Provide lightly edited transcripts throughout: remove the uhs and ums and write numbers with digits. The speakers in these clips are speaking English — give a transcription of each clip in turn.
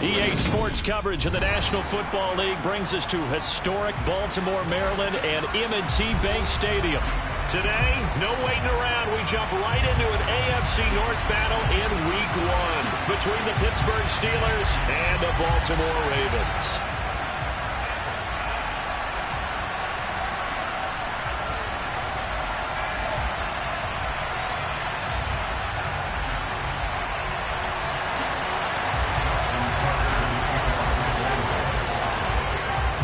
EA Sports coverage of the National Football League brings us to historic Baltimore, Maryland, and M&T Bank Stadium. Today, no waiting around. We jump right into an AFC North battle in Week 1 between the Pittsburgh Steelers and the Baltimore Ravens.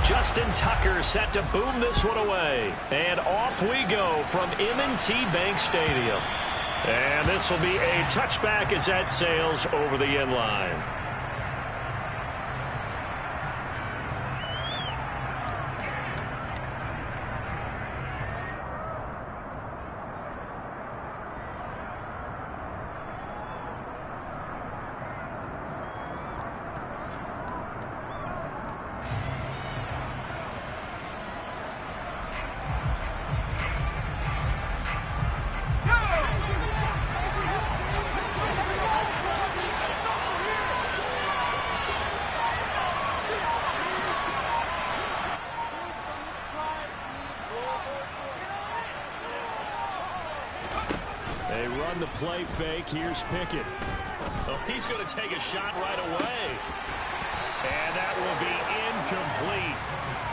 Justin Tucker set to boom this one away. And off we go from M&T Bank Stadium. And this will be a touchback as that sails over the end line. They run the play fake. Here's Pickett. Oh, he's going to take a shot right away. And that will be incomplete.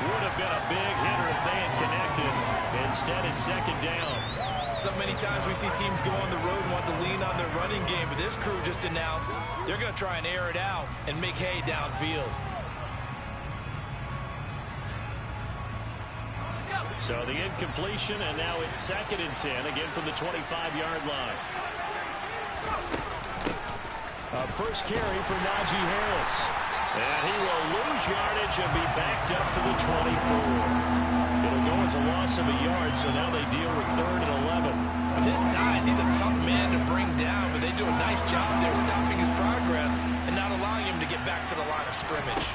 Would have been a big hitter if they had connected. Instead, it's second down. So many times we see teams go on the road and want to lean on their running game, but this crew just announced they're going to try and air it out and make hay downfield. So the incompletion, and now it's 2nd and 10, again from the 25-yard line. First carry for Najee Harris. And he will lose yardage and be backed up to the 24. It'll go as a loss of a yard, so now they deal with 3rd and 11. With his size, he's a tough man to bring down, but they do a nice job there stopping his progress and not allowing him to get back to the line of scrimmage.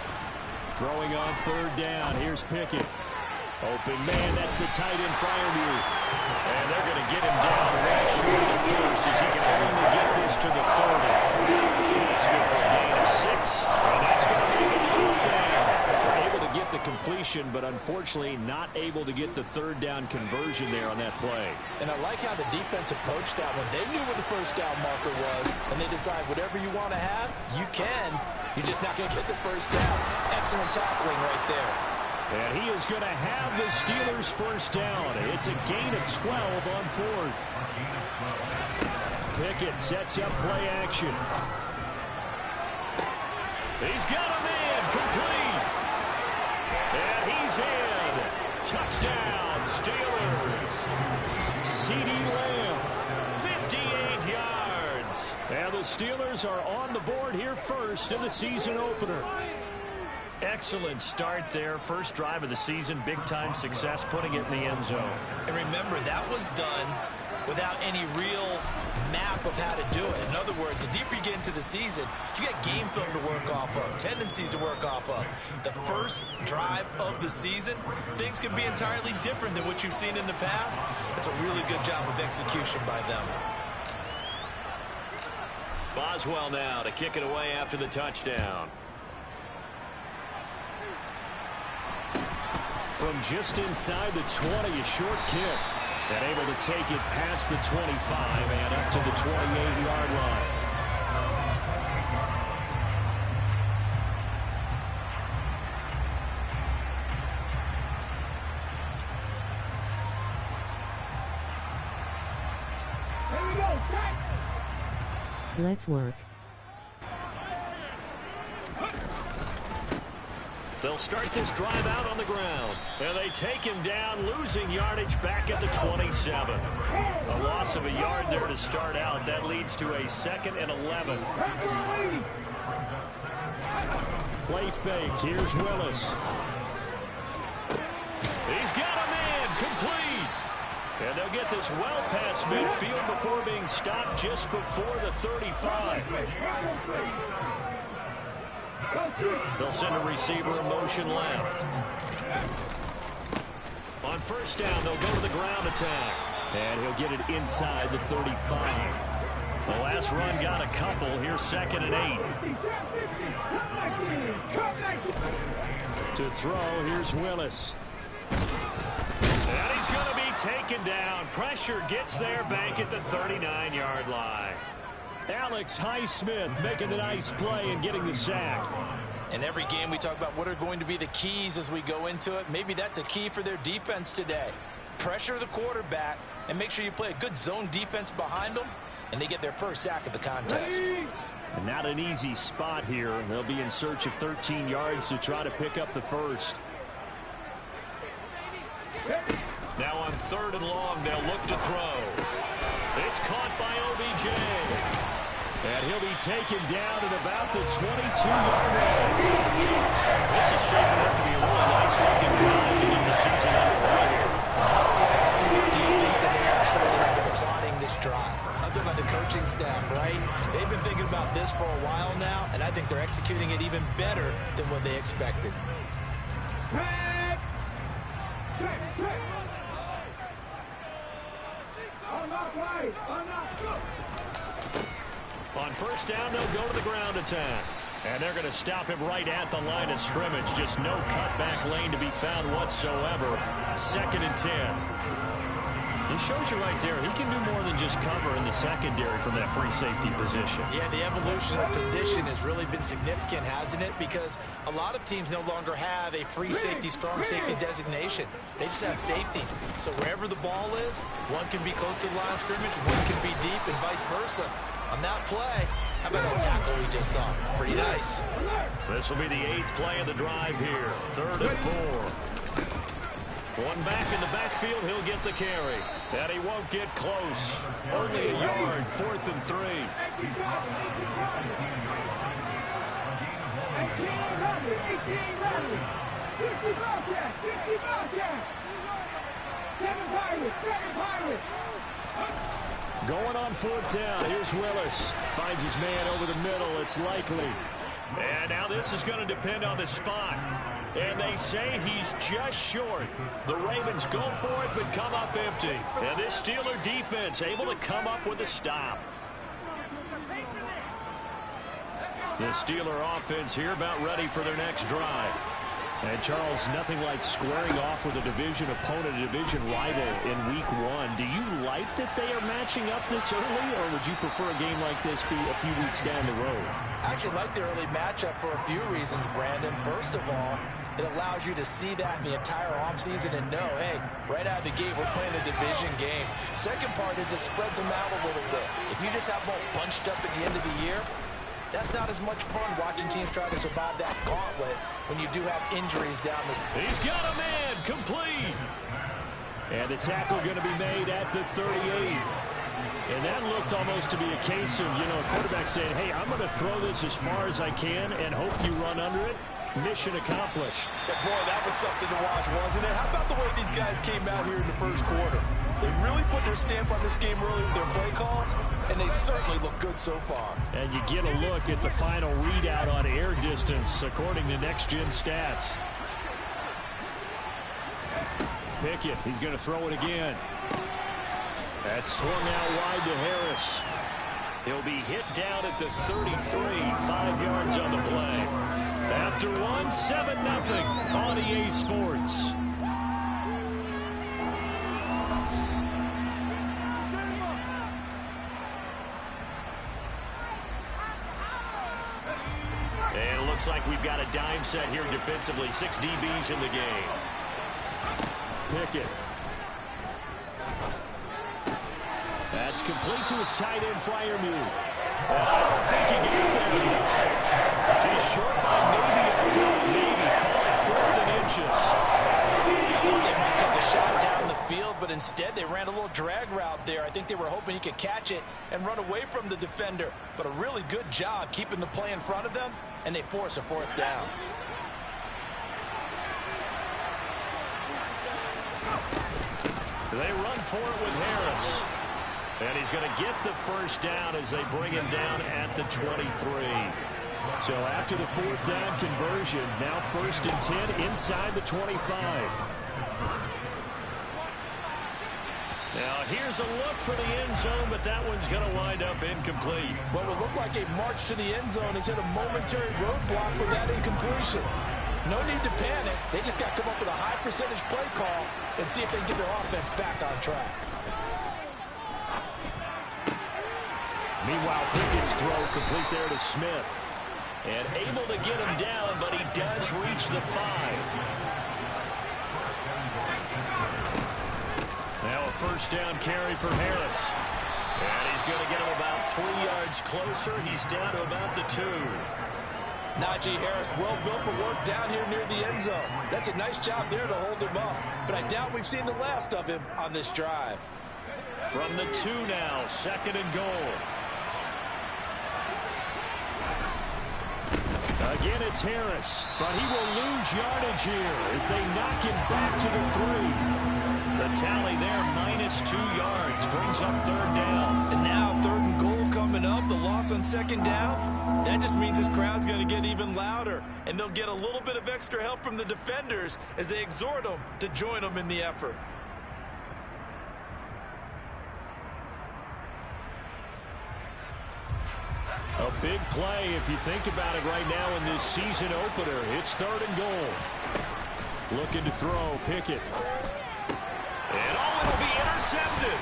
Throwing on 3rd down, here's Pickett. Open man, that's the tight end Freiermuth. And they're going to get him down right short of the first as he can only get this to the 30. That's good for a gain of 6. And that's going to make it 4th down. They're able to get the completion, but unfortunately not able to get the 3rd down conversion there on that play. And I like how the defense approached that one. They knew where the 1st down marker was, and they decide whatever you want to have, you can. You're just not going to get the 1st down. Excellent tackling right there. And he is going to have the Steelers' 1st down. It's a gain of 12 on 4th. Pickett sets up play action. He's got a man complete. And he's in. Touchdown, Steelers. CeeDee Lamb, 58 yards. And the Steelers are on the board here first in the season opener. Excellent start there. First drive of the season. Big-time success putting it in the end zone. And remember, that was done without any real map of how to do it. In other words, the deeper you get into the season, you get game film to work off of, tendencies to work off of. The first drive of the season, things can be entirely different than what you've seen in the past. It's a really good job of execution by them. Boswell now to kick it away after the touchdown. From just inside the 20, a short kick. And able to take it past the 25 and up to the 28-yard line. Let's work. They'll start this drive out on the ground. And they take him down, losing yardage back at the 27. A loss of a yard there to start out. That leads to a 2nd and 11. Play fake. Here's Willis. He's got a man complete. And they'll get this well past midfield before being stopped just before the 35. They'll send a receiver in motion left. On 1st down, they'll go to the ground attack. And he'll get it inside the 35. The last run got a couple. Here's 2nd and 8. To throw, here's Willis. And he's going to be taken down. Pressure gets there back at the 39-yard line. Alex Highsmith making the nice play and getting the sack. In every game we talk about what are going to be the keys as we go into it. Maybe that's a key for their defense today. Pressure the quarterback and make sure you play a good zone defense behind them, and they get their first sack of the contest. And not an easy spot here. They'll be in search of 13 yards to try to pick up the first. Now on 3rd and long, they'll look to throw. It's caught by OBJ. And he'll be taken down at about the 22-yard line. This is shaping up to be a really nice-looking drive to get the season underway here. Do you think that they actually have been plotting this drive? I'm talking about the coaching staff, right? They've been thinking about this for a while now, and I think they're executing it even better than what they expected. On 1st down, they'll go to the ground attack. And they're going to stop him right at the line of scrimmage. Just no cutback lane to be found whatsoever. 2nd and 10. He shows you right there, he can do more than just cover in the secondary from that free safety position. Yeah, the evolution of position has really been significant, hasn't it? Because a lot of teams no longer have a free safety, strong safety designation. They just have safeties. So wherever the ball is, one can be close to the line of scrimmage, one can be deep, and vice versa. On that play, how about that tackle we just saw? Pretty nice. This will be the 8th play of the drive here. 3rd and 4. One back in the backfield, he'll get the carry. And he won't get close. Only a yard, 4th and 3. Going on 4th down, here's Willis. Finds his man over the middle, it's likely. And now this is going to depend on the spot. And they say he's just short. The Ravens go for it, but come up empty. And this Steeler defense able to come up with a stop. The Steeler offense here about ready for their next drive. And Charles, nothing like squaring off with a division opponent, a division rival in week 1. Do you like that they are matching up this early, or would you prefer a game like this be a few weeks down the road? I actually like the early matchup for a few reasons, Brandon. First of all, it allows you to see that the entire offseason and know, hey, right out of the gate, we're playing a division game. Second part is it spreads them out a little bit. If you just have them all bunched up at the end of the year, that's not as much fun watching teams try to survive that gauntlet when you do have injuries down this. He's got a man, complete. And the tackle going to be made at the 38. And that looked almost to be a case of, a quarterback saying, hey, I'm going to throw this as far as I can and hope you run under it. Mission accomplished. But boy, that was something to watch, wasn't it? How about the way these guys came out here in the first quarter? They really put their stamp on this game early with their play calls, and they certainly look good so far. And you get a look at the final readout on air distance, according to Next Gen Stats. Pickett, he's going to throw it again. That's swung out wide to Harris. He'll be hit down at the 33, 5 yards on the play. After one, 7-0 on EA Sports. And it looks like we've got a dime set here defensively. 6 DBs in the game. Pickett. That's complete to his tight end, Freiermuth. And I don't think he got there. He's short by maybe a foot, maybe. Call it 4th and inches. I thought they might take a shot down the field, but instead they ran a little drag route there. I think they were hoping he could catch it and run away from the defender. But a really good job keeping the play in front of them, and they force a 4th down. They run for it with Harris. And he's going to get the first down as they bring him down at the 23. So after the 4th down conversion, now 1st and 10 inside the 25. Now here's a look for the end zone, but that one's going to wind up incomplete. What will look like a march to the end zone has hit a momentary roadblock with that incompletion. No need to panic. They just got to come up with a high percentage play call and see if they can get their offense back on track. Meanwhile, Pickett's throw complete there to Smith. And able to get him down, but he does reach the 5. Now a first down carry for Harris. And he's going to get him about 3 yards closer. He's down to about the 2. Najee Harris, well built for work down here near the end zone. That's a nice job there to hold him up. But I doubt we've seen the last of him on this drive. From the 2 now, 2nd and goal. Again, it's Harris, but he will lose yardage here as they knock him back to the 3. The tally there, -2 yards, brings up 3rd down. And now 3rd and goal coming up, the loss on 2nd down. That just means this crowd's going to get even louder, and they'll get a little bit of extra help from the defenders as they exhort them to join them in the effort. A big play if you think about it right now in this season opener. It's 3rd and goal. Looking to throw, Pickett. And it'll be intercepted.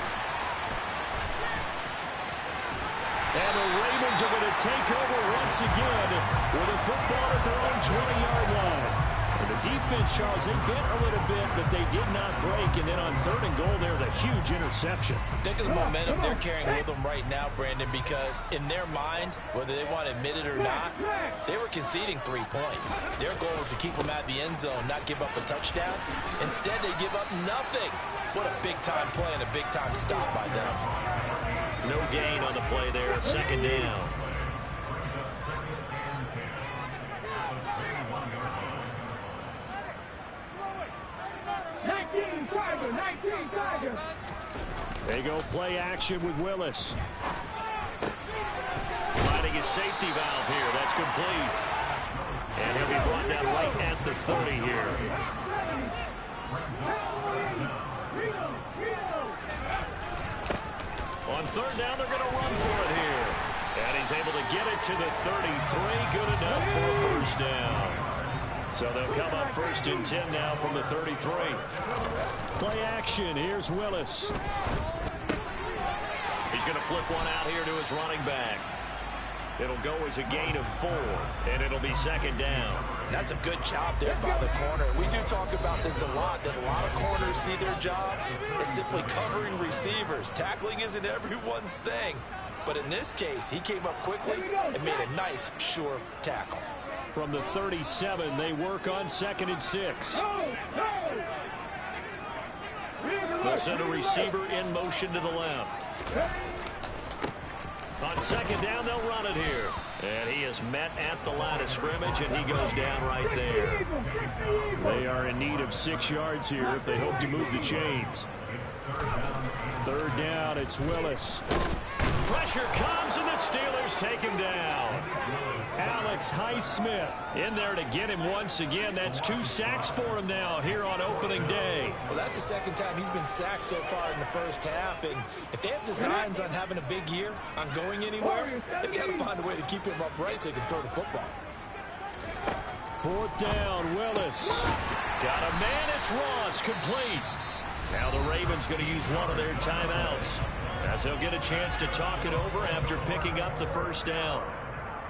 And the Ravens are going to take over once again with a football at their own 20-yard line. And the defense, Charles, they bit a little bit, but they did not break. And then on 3rd and goal there, the huge interception. Think of the momentum they're carrying with them right now, Brandon, because in their mind, whether they want to admit it or not, they were conceding 3 points. Their goal was to keep them out of the end zone, not give up a touchdown. Instead, they give up nothing. What a big-time play and a big-time stop by them. No gain on the play there, 2nd down. They go play action with Willis. Finding his safety valve here. That's complete. And he'll be brought down right at the 30 here. On 3rd down, they're going to run for it here. And he's able to get it to the 33. Good enough for a first down. So they'll come up 1st and 10 now from the 33. Play action. Here's Willis. He's going to flip one out here to his running back. It'll go as a gain of 4, and it'll be 2nd down. That's a good job there by the corner. We do talk about this a lot, that a lot of corners see their job as simply covering receivers. Tackling isn't everyone's thing. But in this case, he came up quickly and made a nice, sure tackle. From the 37, they work on 2nd and 6. They'll send a receiver in motion to the left. On 2nd down, they'll run it here. And he is met at the line of scrimmage, and he goes down right there. They are in need of 6 yards here if they hope to move the chains. 3rd down, it's Willis. Pressure comes, and the Steelers take him down. Alex Highsmith in there to get him once again. That's 2 sacks for him now here on opening day. Well, that's the 2nd time he's been sacked so far in the first half. And if they have designs on having a big year, on going anywhere, they've got to find a way to keep him upright so he can throw the football. 4th down, Willis. Got a man, it's Ross, complete. Now the Ravens going to use one of their timeouts, as they'll get a chance to talk it over after picking up the first down.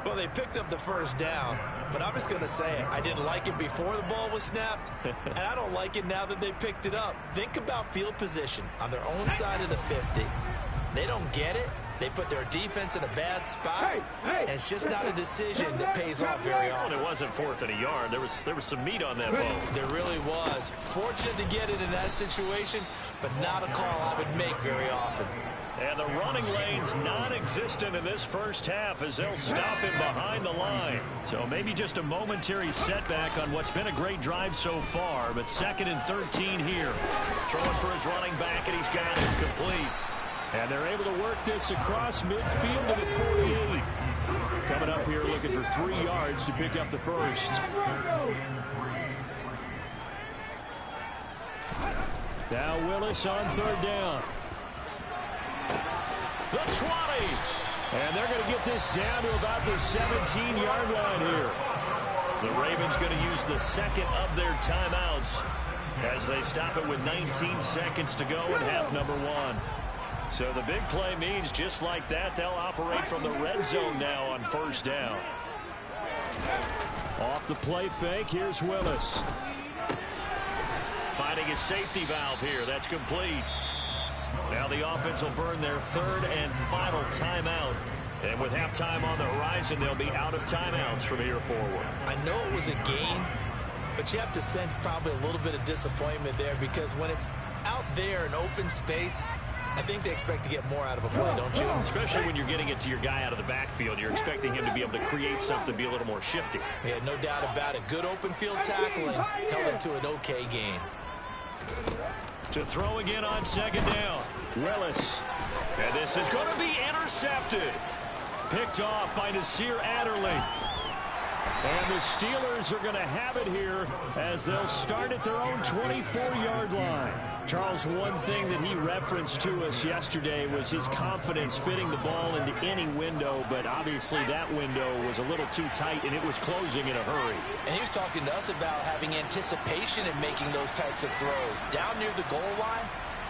Well, they picked up the first down, but I'm just going to say it. I didn't like it before the ball was snapped, and I don't like it now that they picked it up. Think about field position on their own side of the 50. They don't get it. They put their defense in a bad spot, and it's just not a decision that pays off very often. It wasn't 4th and a yard. There was some meat on that ball. There really was. Fortunate to get it in that situation, but not a call I would make very often. And the running lane's non-existent in this first half as they'll stop him behind the line. So maybe just a momentary setback on what's been a great drive so far, but 2nd and 13 here. Throwing for his running back, and he's got it complete. And they're able to work this across midfield to the 48. Coming up here looking for 3 yards to pick up the first. Now Willis on 3rd down. The 20. And they're going to get this down to about the 17-yard line here. The Ravens going to use the second of their timeouts as they stop it with 19 seconds to go in half number 1. So the big play means just like that, they'll operate from the red zone now on first down. Off the play fake, here's Willis. Finding a safety valve here. That's complete. Now the offense will burn their third and final timeout. And with halftime on the horizon, they'll be out of timeouts from here forward. I know it was a gain, but you have to sense probably a little bit of disappointment there, because when it's out there in open space, I think they expect to get more out of a play, don't you? Especially when you're getting it to your guy out of the backfield. You're expecting him to be able to create something, be a little more shifty. Yeah, no doubt about it. Good open field tackling held it to an okay game. To throw again on second down. Willis. And this is going to be intercepted. Picked off by Nasir Adderley. And the Steelers are going to have it here as they'll start at their own 24-yard line. Charles, one thing that he referenced to us yesterday was his confidence fitting the ball into any window, but obviously that window was a little too tight and it was closing in a hurry. And he was talking to us about having anticipation in making those types of throws. Down near the goal line,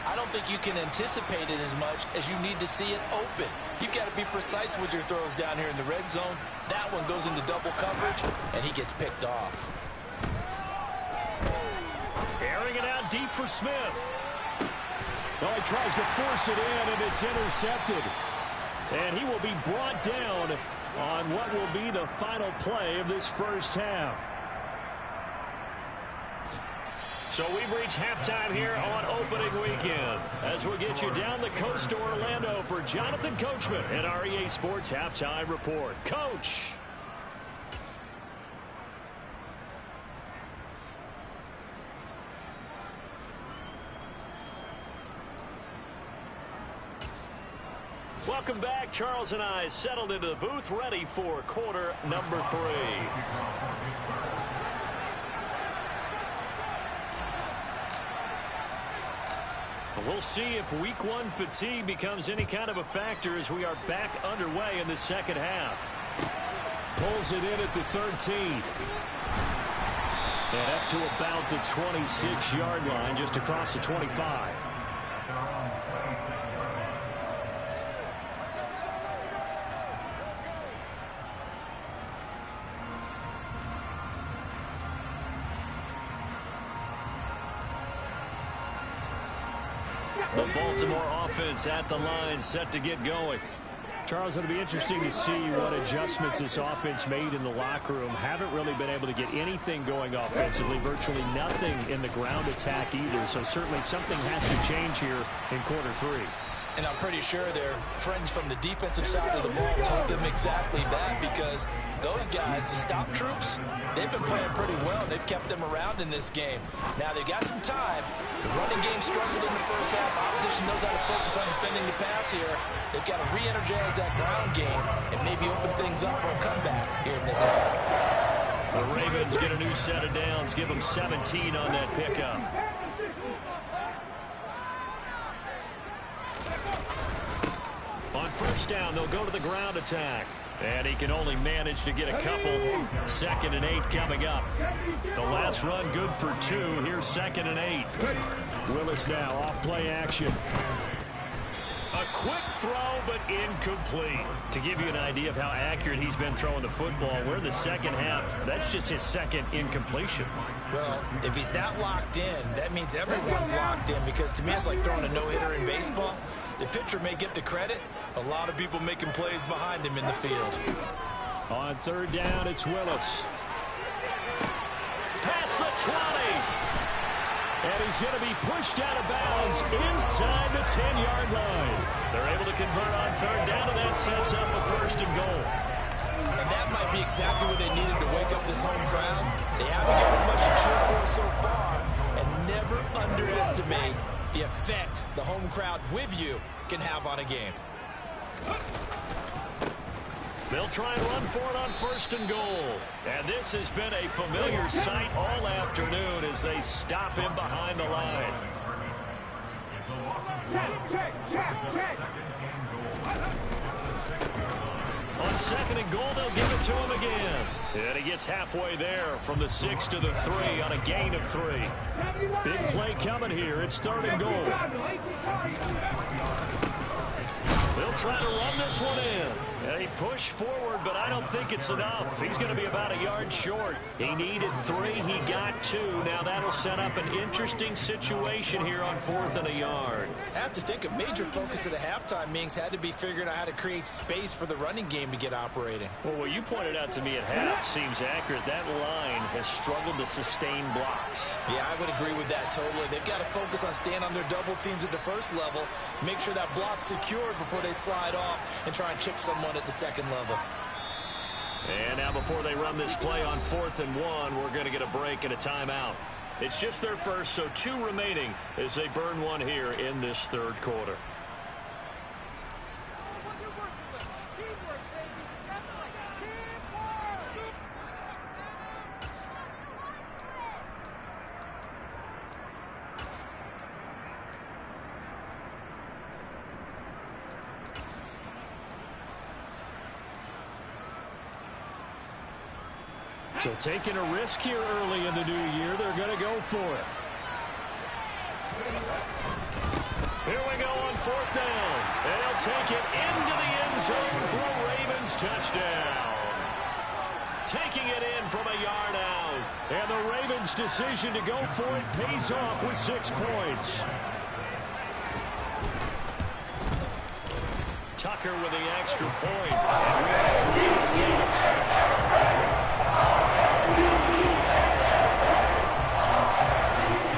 I don't think you can anticipate it as much as you need to see it open. You've got to be precise with your throws down here in the red zone. That one goes into double coverage, and he gets picked off. Airing it out deep for Smith. Well, he tries to force it in, and it's intercepted. And he will be brought down on what will be the final play of this first half. So we've reached halftime here on opening weekend as we'll get you down the coast to Orlando for Jonathan Coachman at our EA Sports Halftime Report. Coach. Welcome back. Charles and I settled into the booth, ready for quarter number 3. We'll see if week 1 fatigue becomes any kind of a factor as we are back underway in the second half. Pulls it in at the 13. And up to about the 26-yard line, just across the 25. The Baltimore offense at the line, set to get going. Charles, it'll be interesting to see what adjustments this offense made in the locker room. Haven't really been able to get anything going offensively, virtually nothing in the ground attack either. So certainly something has to change here in quarter 3. And I'm pretty sure their friends from the defensive side of the ball told them exactly that, because those guys, the stop troops, they've been playing pretty well. They've kept them around in this game. Now they've got some time. The running game struggled in the first half. Opposition knows how to focus on defending the pass here. They've got to re-energize that ground game and maybe open things up for a comeback here in this half. The Ravens get a new set of downs, give them 17 on that pickup. On first down, they'll go to the ground attack. And he can only manage to get a couple. 2nd and 8 coming up. The last run good for 2. Here's 2nd and 8. Willis now off play action. A quick throw, but incomplete. To give you an idea of how accurate he's been throwing the football, we're in the second half. That's just his second incompletion. Well, if he's that locked in, that means everyone's locked in, because to me it's like throwing a no-hitter in baseball. The pitcher may get the credit. A lot of people making plays behind him in the field. On third down, it's Willis. Past the 20. And he's going to be pushed out of bounds inside the 10-yard line. They're able to convert on third down, and that sets up a 1st and goal. And that might be exactly what they needed to wake up this home crowd. They haven't given much to cheer for so far, and never underestimate the effect the home crowd with you can have on a game. They'll try and run for it on 1st and goal. And this has been a familiar sight all afternoon as they stop him behind the line. On second and goal, they'll give it to him again. And he gets halfway there from the 6 to the 3 on a gain of 3. Big play coming here. It's third and goal. They'll try to run this one in. They push forward, but I don't think it's enough. He's going to be about a yard short. He needed 3. He got 2. Now that'll set up an interesting situation here on 4th and a yard. I have to think a major focus of the halftime meetings had to be figuring out how to create space for the running game to get operating. Well, what you pointed out to me at half seems accurate. That line has struggled to sustain blocks. Yeah, I would agree with that totally. They've got to focus on staying on their double teams at the first level, make sure that block's secured before they slide off and try and chip someone at the second level. And now before they run this play on 4th and 1, we're going to get a break and a timeout. It's just their first, so 2 remaining as they burn one here in this third quarter. So taking a risk here early in the new year, they're going to go for it. Here we go on 4th down. And they'll take it into the end zone for a Ravens touchdown. Taking it in from a yard out. And the Ravens' decision to go for it pays off with 6 points. Tucker with the extra point. And we're tied at 7.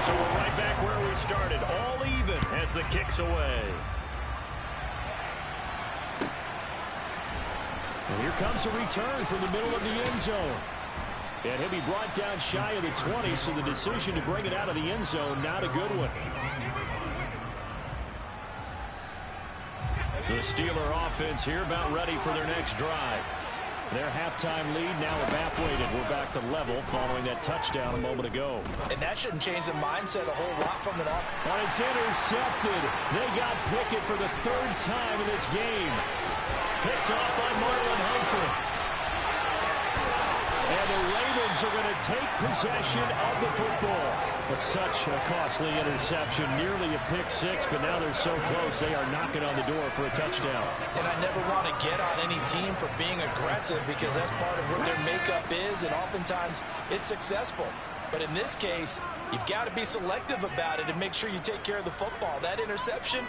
So we're right back where we started, all even as the kick's away. And here comes a return from the middle of the end zone. And he'll be brought down shy of the 20, so the decision to bring it out of the end zone, not a good one. The Steeler offense here about ready for their next drive. Their halftime lead now evaporated. We're back to level following that touchdown a moment ago. And that shouldn't change the mindset a whole lot from it all. And it's intercepted. They got Pickett for the 3rd time in this game. Picked off by Marlon Humphrey. And the Ravens are going to take possession of the football. But such a costly interception, nearly a pick-6, but now they're so close they are knocking on the door for a touchdown. And I never want to get on any team for being aggressive because that's part of what their makeup is, and oftentimes it's successful. But in this case, you've got to be selective about it and make sure you take care of the football. That interception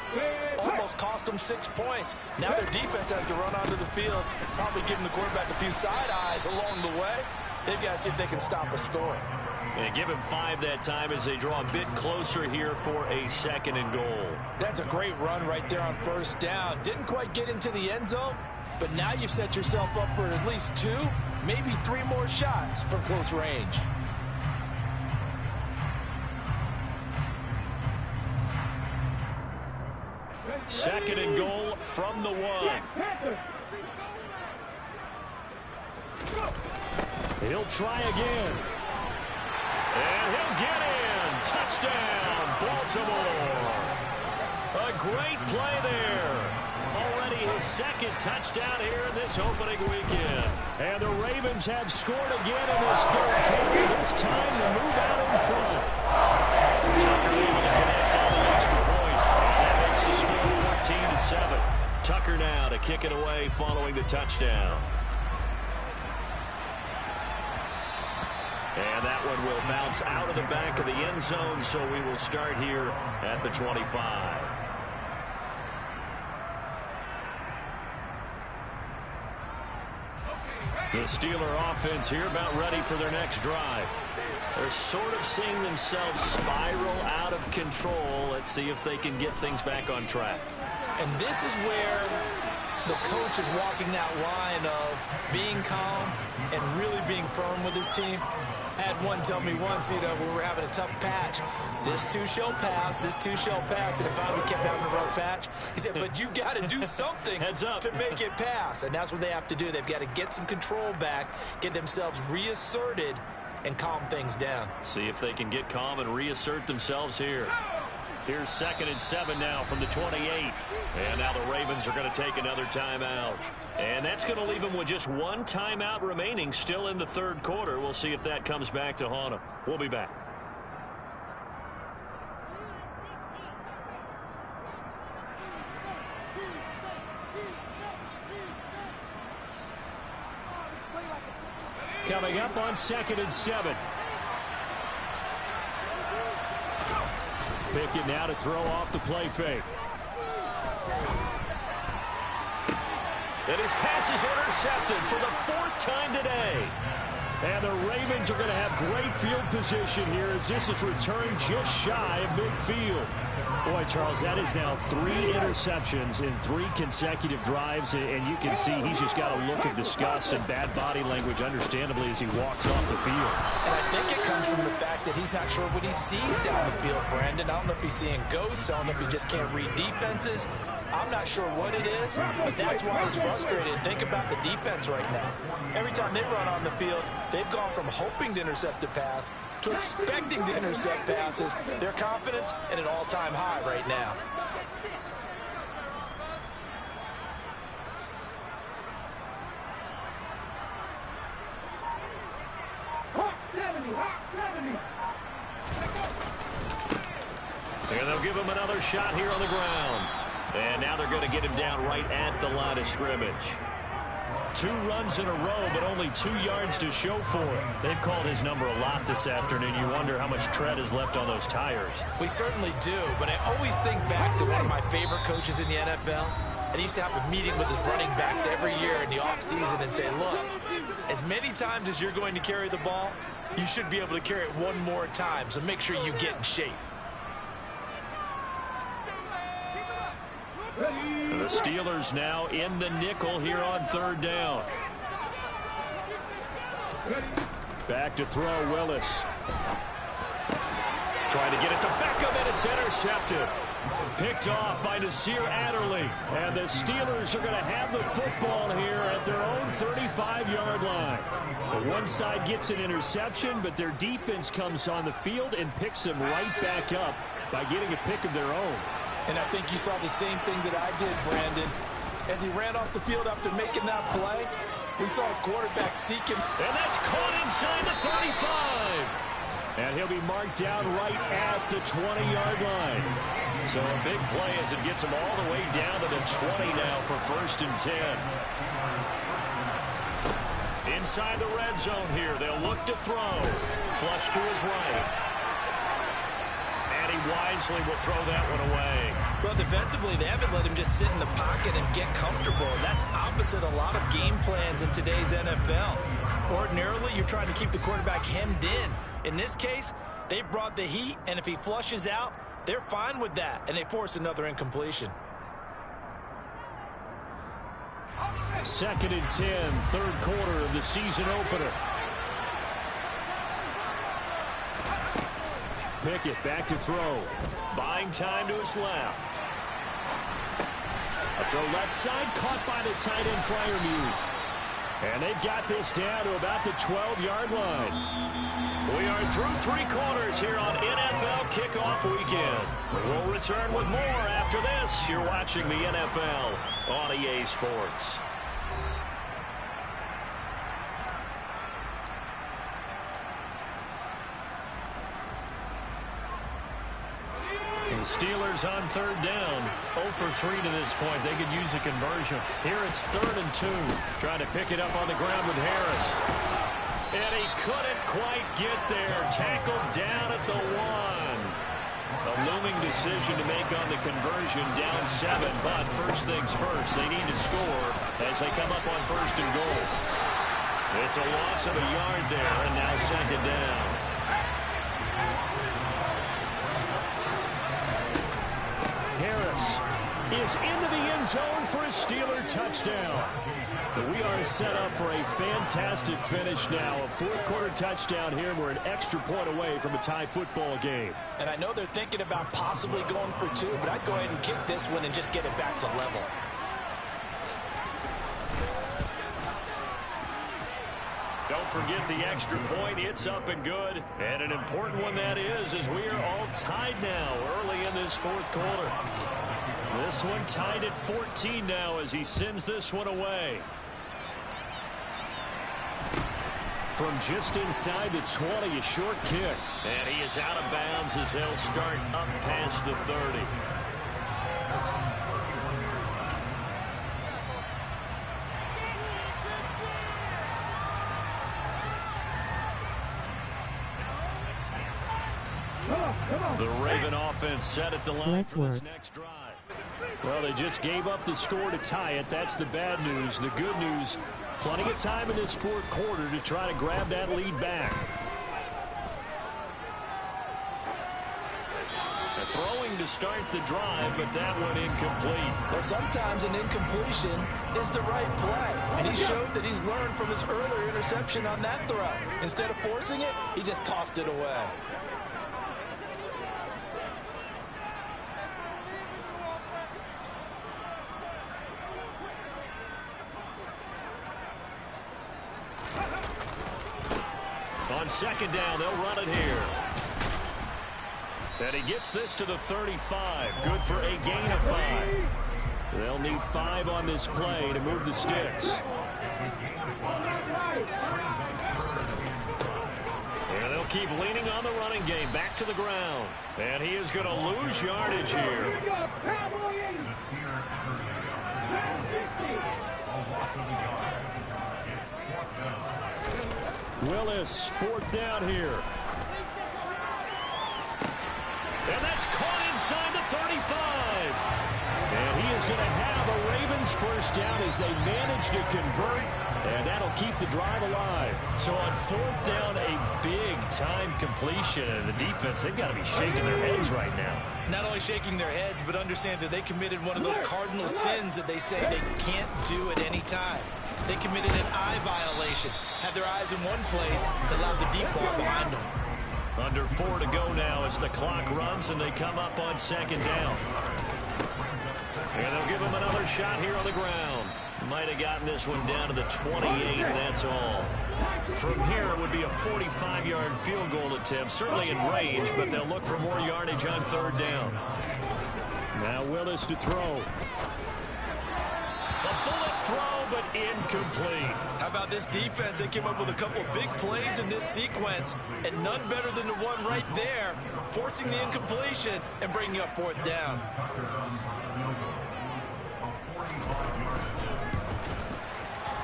almost cost them 6 points. Now their defense has to run onto the field, probably giving the quarterback a few side eyes along the way. They've got to see if they can stop a score. And give him 5 that time as they draw a bit closer here for a 2nd and goal. That's a great run right there on 1st down. Didn't quite get into the end zone, but now you've set yourself up for at least 2, maybe 3 more shots from close range. Second and goal from the 1. He'll try again. And he'll get in. Touchdown, Baltimore. A great play there. Already his 2nd touchdown here in this opening weekend. And the Ravens have scored again in this 3rd quarter. This time to move out in front. Tucker able to connect on the extra point. And that makes the score 14-7. Tucker now to kick it away following the touchdown. And that one will bounce out of the back of the end zone, so we will start here at the 25. The Steeler offense here about ready for their next drive. They're sort of seeing themselves spiral out of control. Let's see if they can get things back on track. And this is where the coach is walking that line of being calm and really being firm with his team. I had one tell me once, we were having a tough patch. This too shall pass, this too shall pass. And it finally kept having a rough patch. He said, but you got to do something to make it pass. And that's what they have to do. They've got to get some control back, get themselves reasserted, and calm things down. See if they can get calm and reassert themselves here. Here's 2nd and 7 now from the 28. And now the Ravens are going to take another timeout. And that's going to leave them with just one timeout remaining still in the third quarter. We'll see if that comes back to haunt them. We'll be back. Coming up on 2nd and 7. Pickett now to throw off the play fake. And his pass is intercepted for the 4th time today. And the Ravens are going to have great field position here as this is returned just shy of midfield. Boy, Charles, that is now 3 interceptions in 3 consecutive drives, and you can see he's just got a look of disgust and bad body language, understandably, as he walks off the field. And I think it comes from the fact that he's not sure what he sees down the field, Brandon. I don't know if he's seeing ghosts. I don't know if he just can't read defenses. I'm not sure what it is, but that's why he's frustrated. Think about the defense right now. Every time they run on the field, they've gone from hoping to intercept a pass to expecting to intercept passes. Their confidence at an all-time high right now. And they'll give him another shot here on the ground. And now they're going to get him down right at the line of scrimmage. 2 runs in a row, but only 2 yards to show for it. They've called his number a lot this afternoon. You wonder how much tread is left on those tires. We certainly do, but I always think back to one of my favorite coaches in the NFL. And he used to have a meeting with his running backs every year in the offseason and say, look, as many times as you're going to carry the ball, you should be able to carry it one more time, so make sure you get in shape. The Steelers now in the nickel here on 3rd down. Back to throw, Willis. Trying to get it to Beckham, and it's intercepted. Picked off by Nasir Adderley. And the Steelers are going to have the football here at their own 35-yard line. The one side gets an interception, but their defense comes on the field and picks them right back up by getting a pick of their own. And I think you saw the same thing that I did, Brandon. As he ran off the field after making that play, we saw his quarterback seeking. And that's caught inside the 35. And he'll be marked down right at the 20-yard line. So a big play as it gets him all the way down to the 20 now for 1st and 10. Inside the red zone here, they'll look to throw. Flush to his right. He wisely will throw that one away. Well, defensively, they haven't let him just sit in the pocket and get comfortable. That's opposite a lot of game plans in today's NFL. Ordinarily, you're trying to keep the quarterback hemmed in. In this case, they brought the heat, and if he flushes out, they're fine with that, and they force another incompletion. 2nd and 10, 3rd quarter of the season opener. Pickett back to throw. Buying time to his left. A throw left side caught by the tight end Freiermuth. And they've got this down to about the 12-yard line. We are through 3 quarters here on NFL Kickoff Weekend. We'll return with more after this. You're watching the NFL on EA Sports. The Steelers on 3rd down. 0 for 3 to this point. They could use a conversion. Here it's 3rd and 2. Trying to pick it up on the ground with Harris. And he couldn't quite get there. Tackled down at the 1. A looming decision to make on the conversion. Down 7. But first things first. They need to score as they come up on 1st and goal. It's a loss of a yard there. And now 2nd down. Harris is into the end zone for a Steeler touchdown. We are set up for a fantastic finish now. A 4th quarter touchdown here. We're an extra point away from a tie football game. And I know they're thinking about possibly going for 2, but I'd go ahead and kick this one and just get it back to level. Don't forget the extra point. It's up and good. And an important one that is, as we are all tied now early in this fourth quarter. This one tied at 14 now as he sends this one away. From just inside the 20, a short kick. And he is out of bounds as they'll start up past the 30. The Raven offense set at the line for this next drive. Well, they just gave up the score to tie it. That's the bad news. The good news, plenty of time in this fourth quarter to try to grab that lead back. A throwing to start the drive, but that one incomplete. Well, sometimes an incompletion is the right play, and he showed that he's learned from his earlier interception on that throw. Instead of forcing it, he just tossed it away. On second down, they'll run it here. And he gets this to the 35. Good for a gain of 5. They'll need 5 on this play to move the sticks. And they'll keep leaning on the running game. Back to the ground. And he is going to lose yardage here. Willis, fourth down here. And that's caught inside the 35. And he is going to have a Ravens first down as they manage to convert. And that'll keep the drive alive. So on fourth down, a big-time completion. And the defense, they've got to be shaking their heads right now. Not only shaking their heads, but understand that they committed one of those cardinal sins that they say they can't do at any time. They committed an eye violation, had their eyes in one place, and allowed the deep ball behind them. Under 4 to go now as the clock runs and they come up on second down. And they'll give him another shot here on the ground. Might have gotten this one down to the 28, that's all. From here, it would be a 45-yard field goal attempt, certainly in range, but they'll look for more yardage on third down. Now Willis to throw. A bullet throw, but incomplete. How about this defense? They came up with a couple big plays in this sequence, and none better than the one right there, forcing the incompletion and bringing up fourth down.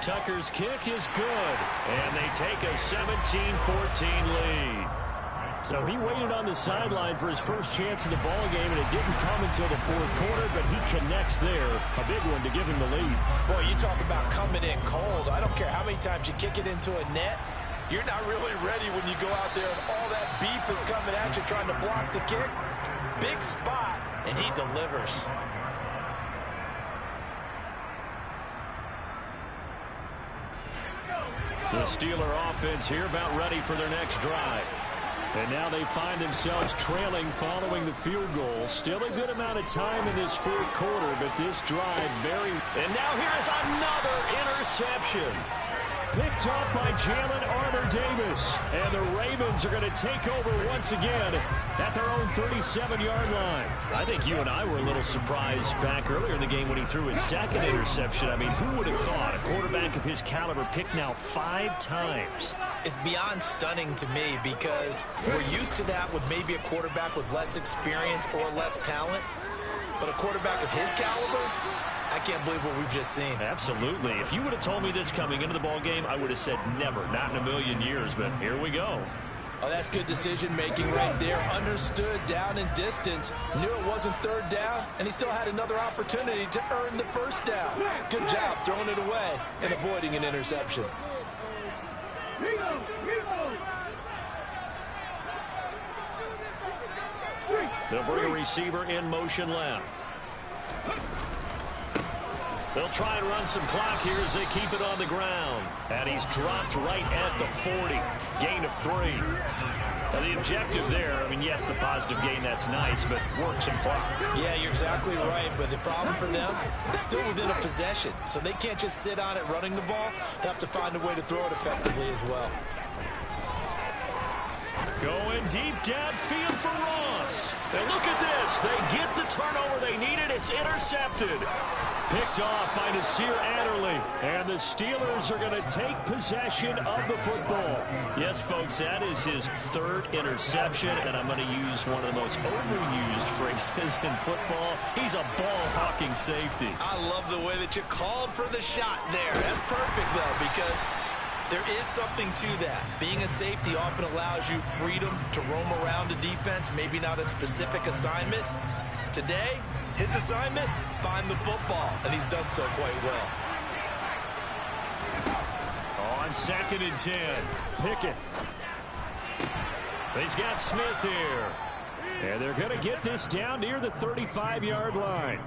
Tucker's kick is good, and they take a 17-14 lead. So he waited on the sideline for his first chance in the ball game, and it didn't come until the fourth quarter, but he connects there. A big one to give him the lead. Boy, you talk about coming in cold. I don't care how many times you kick it into a net. You're not really ready when you go out there and all that beef is coming at you trying to block the kick. Big spot, and he delivers. The Steeler offense here about ready for their next drive. And now they find themselves trailing following the field goal. Still a good amount of time in this fourth quarter, but this drive very... And now here is another interception. Picked off by Jalen Armour-Davis. And the Ravens are going to take over once again at their own 37-yard line. I think you and I were a little surprised back earlier in the game when he threw his second interception. I mean, who would have thought a quarterback of his caliber picked now 5 times? It's beyond stunning to me because we're used to that with maybe a quarterback with less experience or less talent. But a quarterback of his caliber, I can't believe what we've just seen. Absolutely. If you would have told me this coming into the ball game, I would have said never, not in a million years, but here we go. Oh, that's good decision-making right there. Understood down and distance. Knew it wasn't third down, and he still had another opportunity to earn the first down. Good job throwing it away and avoiding an interception. They'll bring a receiver in motion left. They'll try and run some clock here as they keep it on the ground. And he's dropped right at the 40. Gain of 3. Now the objective there, I mean, yes, the positive gain, that's nice, but work some clock. Yeah, you're exactly right. But the problem for them is still within a possession. So they can't just sit on it running the ball. They have to find a way to throw it effectively as well. Going deep downfield for Ross. And look at this. They get the turnover they needed. It's intercepted. Picked off by Nasir Adderley. And the Steelers are going to take possession of the football. Yes, folks, that is his 3rd interception. And I'm going to use one of the most overused phrases in football. He's a ball-hawking safety. I love the way that you called for the shot there. That's perfect, though, because there is something to that. Being a safety often allows you freedom to roam around the defense, maybe not a specific assignment. Today, his assignment, find the football, and he's done so quite well. On 2nd and 10, Pickett. He's got Smith here. And they're going to get this down near the 35-yard line.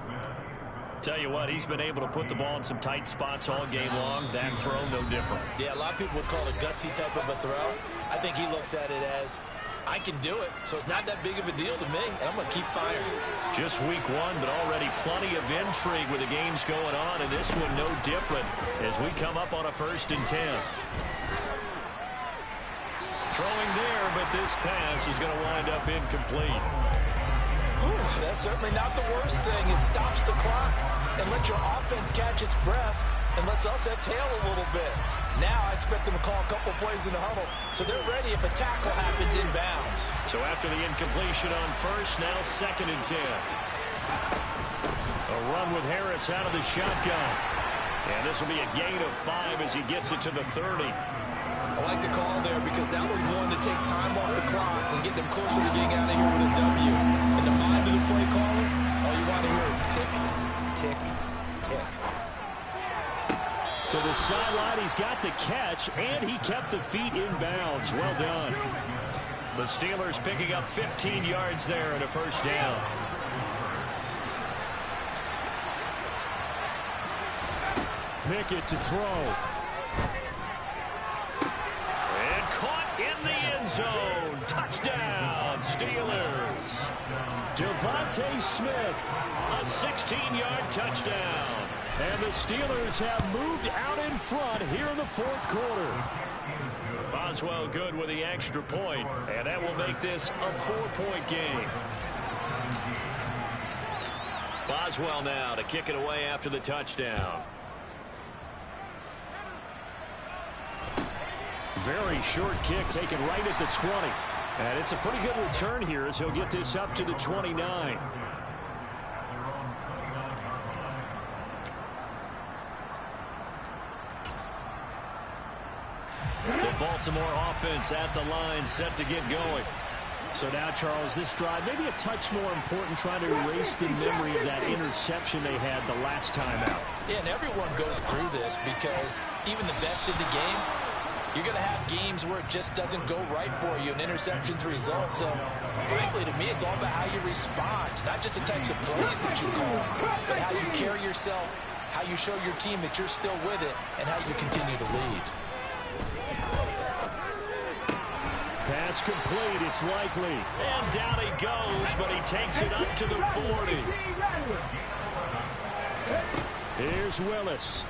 Tell you what, he's been able to put the ball in some tight spots all game long. That throw, no different. Yeah, a lot of people would call it a gutsy type of a throw. I think he looks at it as, I can do it, so it's not that big of a deal to me, and I'm going to keep firing. Just week 1, but already plenty of intrigue with the games going on, and this one no different as we come up on a 1st and 10. Throwing there, but this pass is going to wind up incomplete. Ooh, that's certainly not the worst thing. It stops the clock and lets your offense catch its breath and lets us exhale a little bit. Now I expect them to call a couple plays in the huddle, so they're ready if a tackle happens inbounds. So after the incompletion on 1st, now 2nd and 10. A run with Harris out of the shotgun. And this will be a gain of 5 as he gets it to the 30. I like the call there because that was one to take time off the clock and get them closer to getting out of here with a W. In the mind of the play caller, all you want to hear is tick, tick, tick. To the sideline, he's got the catch, and he kept the feet in bounds. Well done. The Steelers picking up 15 yards there and a 1st down. Pickett to throw. And caught in the end zone. Touchdown, Steelers. Devontae Smith, a 16-yard touchdown. And the Steelers have moved out in front here in the 4th quarter. Boswell good with the extra point, and that will make this a 4-point game. Boswell now to kick it away after the touchdown. Very short kick taken right at the 20. And it's a pretty good return here as he'll get this up to the 29. The Baltimore offense at the line set to get going. So now, Charles, this drive maybe a touch more important, trying to erase the memory of that interception they had the last time out. Yeah, and everyone goes through this because even the best in the game, you're going to have games where it just doesn't go right for you, and interceptions result. So, frankly, to me, it's all about how you respond, not just the types of plays that you call, but how you carry yourself, how you show your team that you're still with it, and how you continue to lead. Pass complete, it's likely. And down he goes, but he takes it up to the 40. Here's Willis.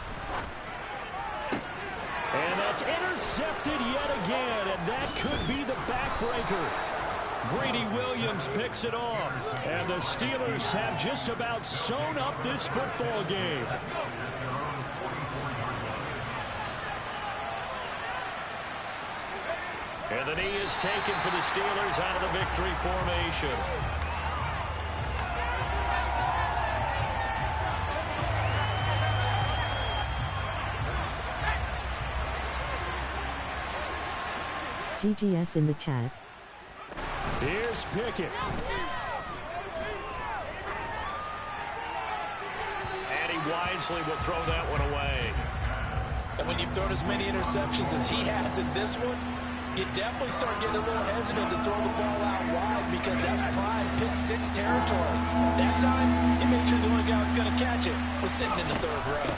And that's intercepted yet again, and that could be the backbreaker. Greedy Williams picks it off, and the Steelers have just about sewn up this football game. And the knee is taken for the Steelers out of the victory formation. GGS in the chat. Here's Pickett. And he wisely will throw that one away. And when you've thrown as many interceptions as he has in this one, You definitely start getting a little hesitant to throw the ball out wide because that's prime pick-6 territory. That time, he made sure the only guy who was going to catch it was sitting in the third row.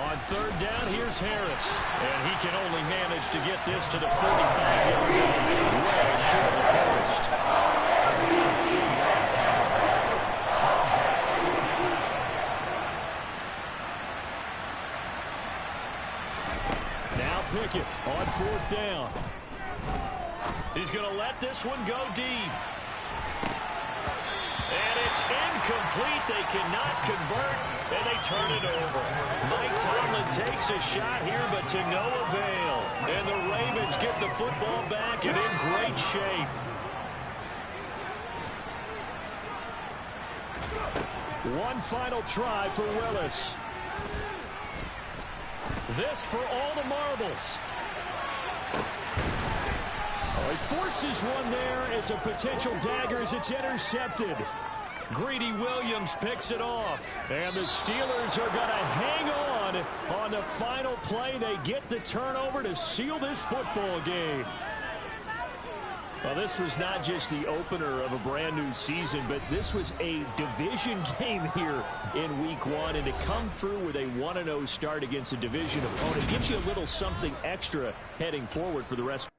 On third down, here's Harris. And he can only manage to get this to the 45-yard line. Well short of the first. Now Pickett on fourth down. He's going to let this one go deep. And it's incomplete. They cannot convert, and they turn it over. Mike Tomlin takes a shot here, but to no avail. And the Ravens get the football back and in great shape. One final try for Willis. This for all the marbles. He forces one there. It's a potential dagger as it's intercepted. Greedy Williams picks it off. And the Steelers are going to hang on the final play. They get the turnover to seal this football game. Well, this was not just the opener of a brand new season, but this was a division game here in week 1. And to come through with a 1-0 start against a division opponent gives you a little something extra heading forward for the rest.